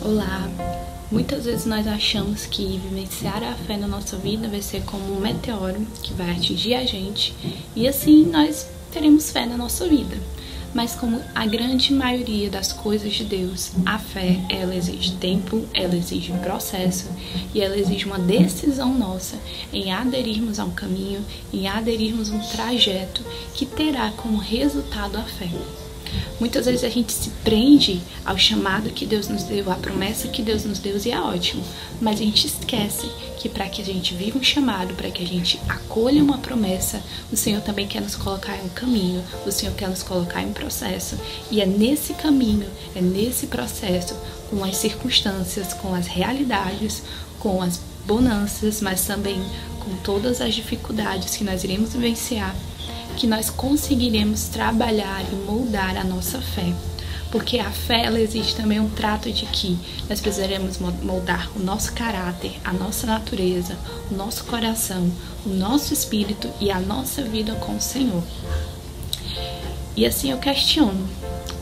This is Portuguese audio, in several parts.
Olá! Muitas vezes nós achamos que vivenciar a fé na nossa vida vai ser como um meteoro que vai atingir a gente e assim nós teremos fé na nossa vida. Mas como a grande maioria das coisas de Deus, a fé, ela exige tempo, ela exige um processo e ela exige uma decisão nossa em aderirmos a um caminho, em aderirmos a um trajeto que terá como resultado a fé. Muitas vezes a gente se prende ao chamado que Deus nos deu, à promessa que Deus nos deu e é ótimo, mas a gente esquece que para que a gente viva um chamado, para que a gente acolha uma promessa, o Senhor também quer nos colocar em um caminho, o Senhor quer nos colocar em um processo, e é nesse caminho, é nesse processo, com as circunstâncias, com as realidades, com as bonanças, mas também com todas as dificuldades que nós iremos vivenciar, que nós conseguiremos trabalhar e moldar a nossa fé. Porque a fé, ela exige também um trato de que nós precisaremos moldar o nosso caráter, a nossa natureza, o nosso coração, o nosso espírito e a nossa vida com o Senhor. E assim eu questiono,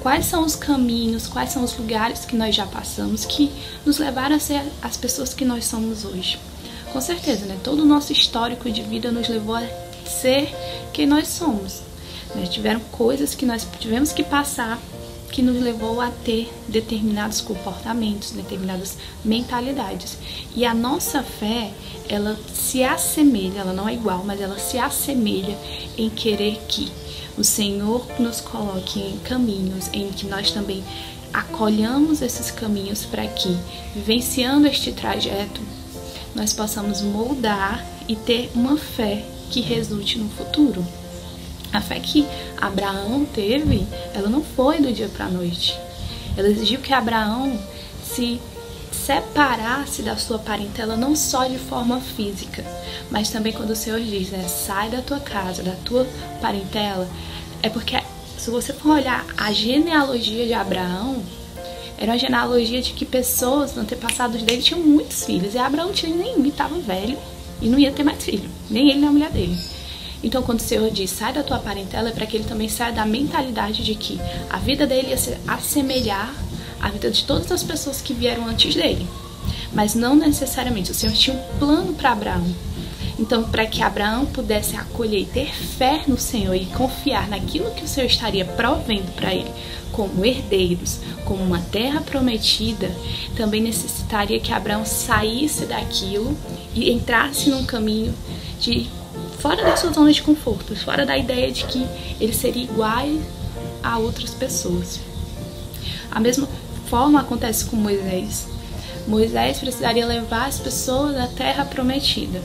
quais são os caminhos, quais são os lugares que nós já passamos que nos levaram a ser as pessoas que nós somos hoje? Com certeza, né? Todo o nosso histórico de vida nos levou a ser quem nós somos. Tiveram coisas que nós tivemos que passar que nos levou a ter determinados comportamentos, determinadas mentalidades. E a nossa fé, ela se assemelha, ela não é igual, mas ela se assemelha em querer que o Senhor nos coloque em caminhos em que nós também acolhamos esses caminhos para que, vivenciando este trajeto, nós possamos moldar e ter uma fé que resulte no futuro. A fé que Abraão teve, ela não foi do dia para a noite. Ela exigiu que Abraão se separasse da sua parentela, não só de forma física, mas também quando o Senhor diz, sai da tua casa, da tua parentela, é porque se você for olhar a genealogia de Abraão, era uma genealogia de que pessoas, antepassados dele, tinham muitos filhos, e Abraão não tinha nenhum, e estava velho, e não ia ter mais filho, nem ele nem a mulher dele. Então quando o Senhor diz, sai da tua parentela, é para que ele também saia da mentalidade de que a vida dele ia se assemelhar à vida de todas as pessoas que vieram antes dele. Mas não necessariamente, o Senhor tinha um plano para Abraão. Então, para que Abraão pudesse acolher e ter fé no Senhor e confiar naquilo que o Senhor estaria provendo para ele, como herdeiros, como uma terra prometida, também necessitaria que Abraão saísse daquilo e entrasse num caminho de fora da sua zona de conforto, fora da ideia de que ele seria igual a outras pessoas. A mesma forma acontece com Moisés. Moisés precisaria levar as pessoas à terra prometida.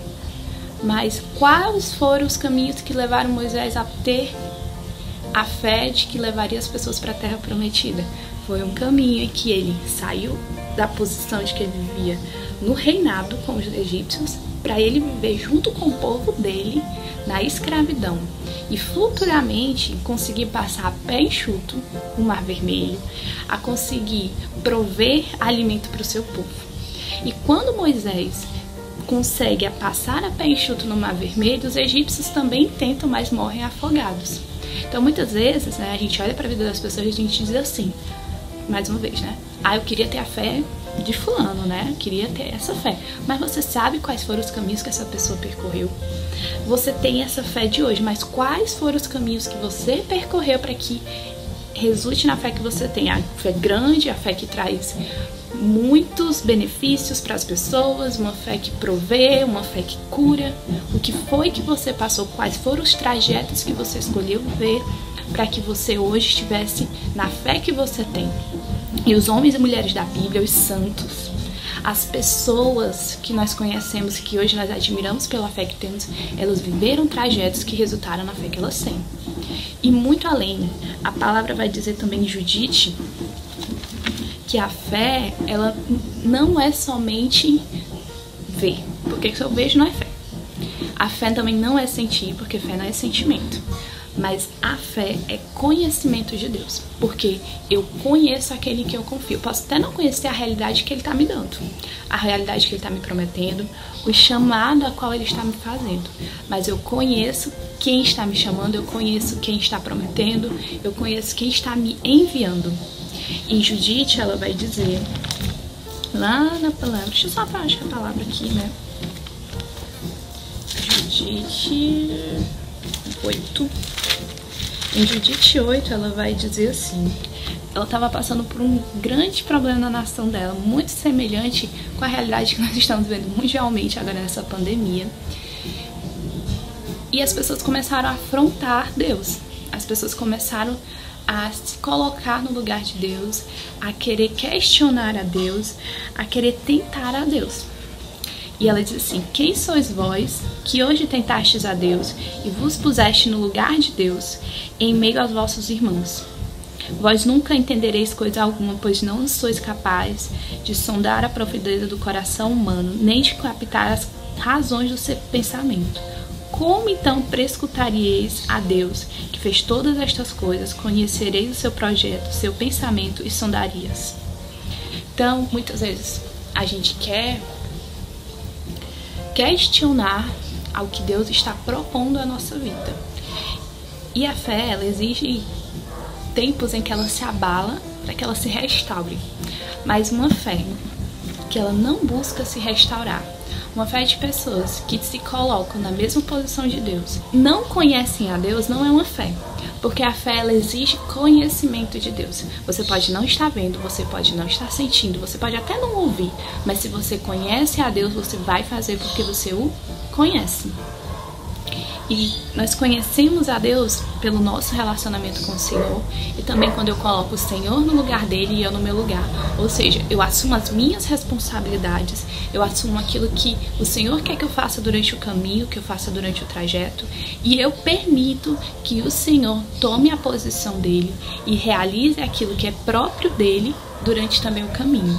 Mas quais foram os caminhos que levaram Moisés a ter a fé de que levaria as pessoas para a terra prometida? Foi um caminho em que ele saiu da posição de que ele vivia no reinado com os egípcios para ele viver junto com o povo dele na escravidão e futuramente conseguir passar a pé enxuto o Mar Vermelho, a conseguir prover alimento para o seu povo. E quando Moisés consegue passar a pé enxuto no Mar Vermelho, os egípcios também tentam, mas morrem afogados. Então muitas vezes, a gente olha para a vida das pessoas e a gente diz assim, mais uma vez, eu queria ter a fé de fulano, eu queria ter essa fé. Mas você sabe quais foram os caminhos que essa pessoa percorreu? Você tem essa fé de hoje, mas quais foram os caminhos que você percorreu para que resulte na fé que você tem? A fé grande, a fé que traz muitos benefícios para as pessoas, uma fé que provê, uma fé que cura. O que foi que você passou? Quais foram os trajetos que você escolheu viver para que você hoje estivesse na fé que você tem? E os homens e mulheres da Bíblia, os santos, as pessoas que nós conhecemos, que hoje nós admiramos pela fé que temos, elas viveram trajetos que resultaram na fé que elas têm. E muito além, a palavra vai dizer também em Judite que a fé, ela não é somente ver, porque se eu vejo não é fé. A fé também não é sentir, porque fé não é sentimento. Mas a fé é conhecimento de Deus, porque eu conheço aquele em que eu confio. Posso até não conhecer a realidade que Ele está me dando, a realidade que Ele está me prometendo, o chamado a qual Ele está me fazendo, mas eu conheço quem está me chamando, eu conheço quem está prometendo, eu conheço quem está me enviando. Em Judite, ela vai dizer, lá na palavra, deixa eu só achar a palavra aqui, né? Judite 8. Em Judite 8, ela vai dizer assim, ela estava passando por um grande problema na nação dela, muito semelhante com a realidade que nós estamos vendo mundialmente agora nessa pandemia. E as pessoas começaram a afrontar Deus. As pessoas começaram a se colocar no lugar de Deus, a querer questionar a Deus, a querer tentar a Deus. E ela diz assim, quem sois vós, que hoje tentastes a Deus, e vos puseste no lugar de Deus, em meio aos vossos irmãos? Vós nunca entendereis coisa alguma, pois não sois capazes de sondar a profundeza do coração humano, nem de captar as razões do seu pensamento. Como então prescrutareis a Deus, que fez todas estas coisas, conhecereis o seu projeto, seu pensamento e sondarias? Então, muitas vezes, a gente quer questionar ao que Deus está propondo à nossa vida. E a fé, ela exige tempos em que ela se abala para que ela se restaure. Mas uma fé que ela não busca se restaurar, uma fé de pessoas que se colocam na mesma posição de Deus, não conhecem a Deus, não é uma fé. Porque a fé, ela exige conhecimento de Deus. Você pode não estar vendo, você pode não estar sentindo, você pode até não ouvir, mas se você conhece a Deus, você vai fazer porque você o conhece. E nós conhecemos a Deus pelo nosso relacionamento com o Senhor, e também quando eu coloco o Senhor no lugar dele e eu no meu lugar. Ou seja, eu assumo as minhas responsabilidades, eu assumo aquilo que o Senhor quer que eu faça durante o caminho, que eu faça durante o trajeto, e eu permito que o Senhor tome a posição dele e realize aquilo que é próprio dele durante também o caminho.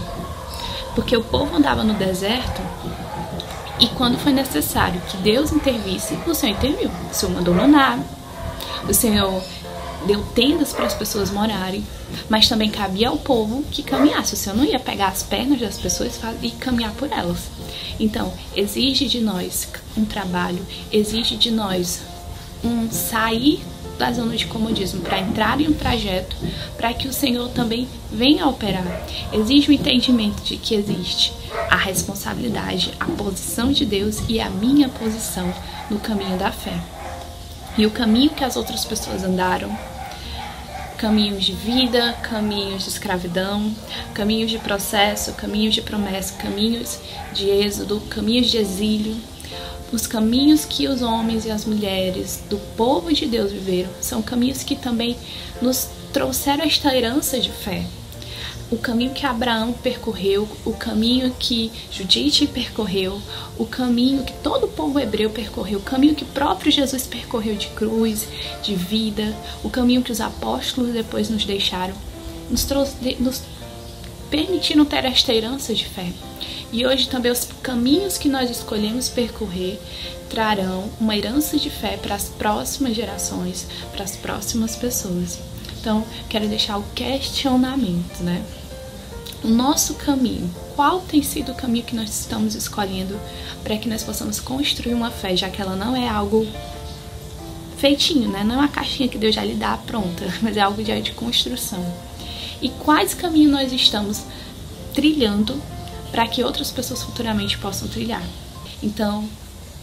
Porque o povo andava no deserto, e quando foi necessário que Deus intervisse, o Senhor interviu. O Senhor mandou maná, o Senhor deu tendas para as pessoas morarem, mas também cabia ao povo que caminhasse. O Senhor não ia pegar as pernas das pessoas e caminhar por elas. Então, exige de nós um trabalho, exige de nós um sair da zona de comodismo para entrar em um trajeto, para que o Senhor também venha operar. Exige o entendimento de que existe a responsabilidade, a posição de Deus e a minha posição no caminho da fé. E o caminho que as outras pessoas andaram, caminhos de vida, caminhos de escravidão, caminhos de processo, caminhos de promessa, caminhos de êxodo, caminhos de exílio, os caminhos que os homens e as mulheres do povo de Deus viveram são caminhos que também nos trouxeram esta herança de fé. O caminho que Abraão percorreu, o caminho que Judite percorreu, o caminho que todo o povo hebreu percorreu, o caminho que o próprio Jesus percorreu de cruz, de vida, o caminho que os apóstolos depois nos deixaram, nos permitiram ter esta herança de fé. E hoje também os caminhos que nós escolhemos percorrer trarão uma herança de fé para as próximas gerações, para as próximas pessoas. Então, quero deixar o questionamento, né? O nosso caminho, qual tem sido o caminho que nós estamos escolhendo para que nós possamos construir uma fé, já que ela não é algo feitinho, né? Não é uma caixinha que Deus já lhe dá pronta, mas é algo de construção. E quais caminhos nós estamos trilhando para que outras pessoas futuramente possam trilhar? Então,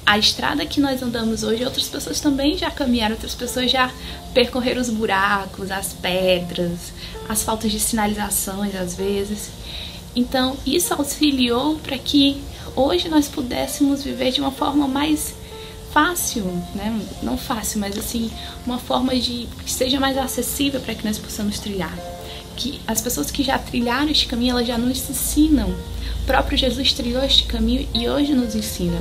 a estrada que nós andamos hoje, outras pessoas também já caminharam, outras pessoas já percorreram os buracos, as pedras, as faltas de sinalizações às vezes. Então, isso auxiliou para que hoje nós pudéssemos viver de uma forma mais fácil, né? Não fácil, mas assim, uma forma que seja mais acessível para que nós possamos trilhar. Que as pessoas que já trilharam este caminho, elas já nos ensinam. O próprio Jesus trilhou este caminho e hoje nos ensina.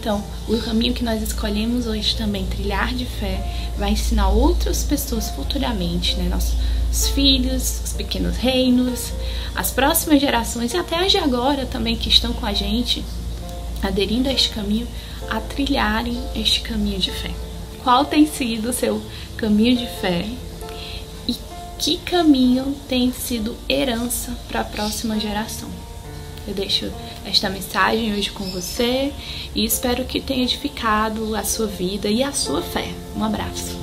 Então, o caminho que nós escolhemos hoje também, trilhar de fé, vai ensinar outras pessoas futuramente, né? Nossos filhos, os pequenos reinos, as próximas gerações e até as de agora também que estão com a gente, aderindo a este caminho, a trilharem este caminho de fé. qual tem sido o seu caminho de fé e que caminho tem sido herança para a próxima geração. Eu deixo esta mensagem hoje com você e espero que tenha edificado a sua vida e a sua fé. Um abraço.